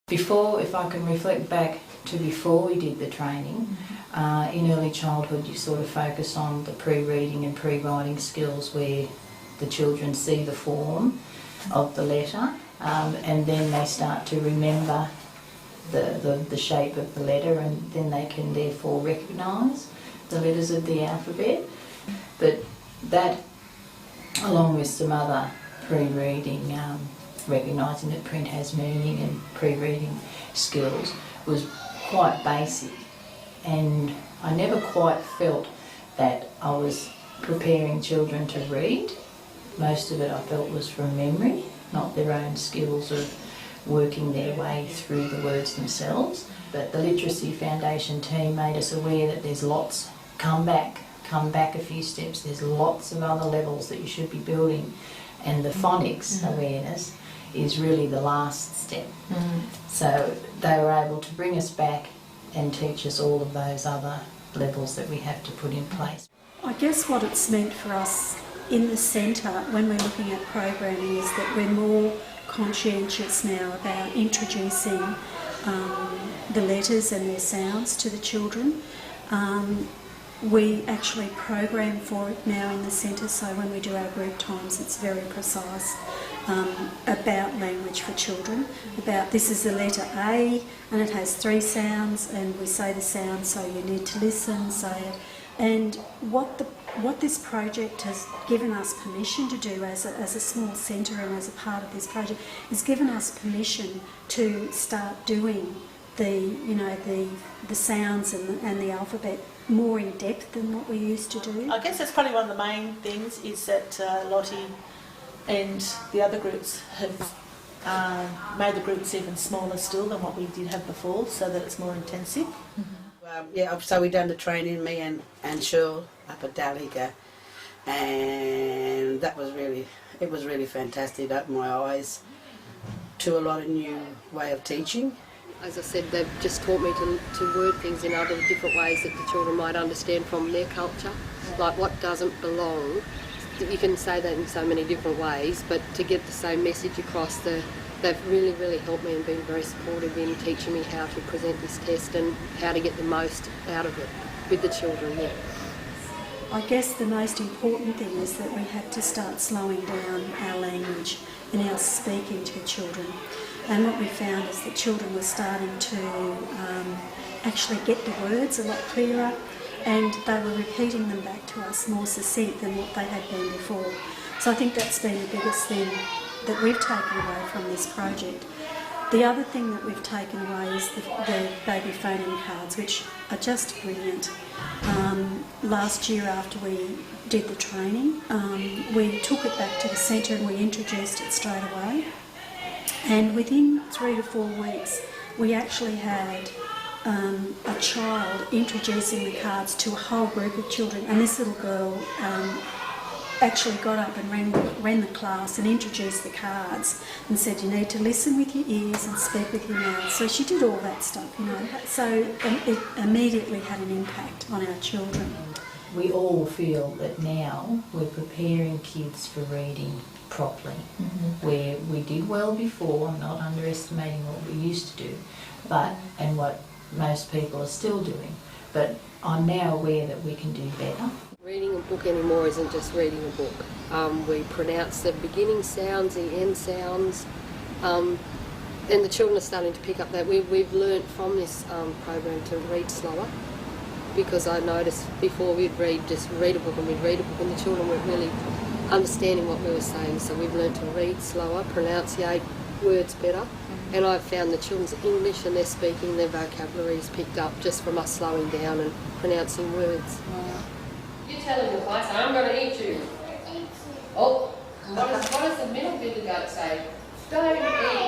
Before, if I can reflect back to before we did the training, in early childhood you sort of focus on the pre-reading and pre-writing skills where the children see the form of the letter and then they start to remember the shape of the letter, and then they can therefore recognise the letters of the alphabet. But that, along with some other pre-reading, recognising that print has meaning and pre-reading skills, was quite basic, and I never quite felt that I was preparing children to read. Most of it I felt was from memory, not their own skills of working their way through the words themselves. But the Literacy Foundation team made us aware that there's lots, come back a few steps, there's lots of other levels that you should be building, and the phonics awareness is really the last step. So they were able to bring us back and teach us all of those other levels that we have to put in place. I guess what it's meant for us in the centre when we're looking at programming is that we're more conscientious now about introducing the letters and their sounds to the children. We actually program for it now in the centre, so when we do our group times it's very precise about language for children, about this is the letter A and it has 3 sounds and we say the sound, so you need to listen, say it. And what this project has given us permission to do as a small centre and as a part of this project is given us permission to start doing the sounds and the alphabet more in depth than what we used to do. I guess that's probably one of the main things is that Lottie and the other groups have made the groups even smaller still than what we did have before, so that it's more intensive. So we done the training, me and Shirl up at Dalliga, and that was really fantastic. It opened my eyes to a lot of new way of teaching. As I said, they've just taught me to word things in other different ways that the children might understand from their culture, like what doesn't belong. You can say that in so many different ways, but to get the same message across, they've really helped me and been very supportive in teaching me how to present this test and how to get the most out of it with the children. Yeah. I guess the most important thing is that we had to start slowing down our language and our speaking to children. And what we found is that children were starting to actually get the words a lot clearer, and they were repeating them back to us more succinct than what they had been before. So I think that's been the biggest thing that we've taken away from this project. The other thing that we've taken away is the baby phoneme cards, which are just brilliant. Last year after we did the training, we took it back to the centre and we introduced it straight away. And within 3 to 4 weeks, we actually had a child introducing the cards to a whole group of children. And this little girl actually got up and ran the class and introduced the cards and said, you need to listen with your ears and speak with your mouth. So she did all that stuff, So it immediately had an impact on our children. We all feel that now we're preparing kids for reading properly, where we did well before. I'm not underestimating what we used to do, and what most people are still doing, but I'm now aware that we can do better. Reading a book anymore isn't just reading a book. We pronounce the beginning sounds, the end sounds, and the children are starting to pick up that. We've learnt from this program to read slower, because I noticed before we'd just read a book and the children weren't really understanding what we were saying, so we've learned to read slower, pronunciate words better, and I've found the children's English and their speaking, their vocabulary is picked up just from us slowing down and pronouncing words. You tell him, your class, I'm going to eat you. Oh, what does the middle bit of the goat say? Don't eat.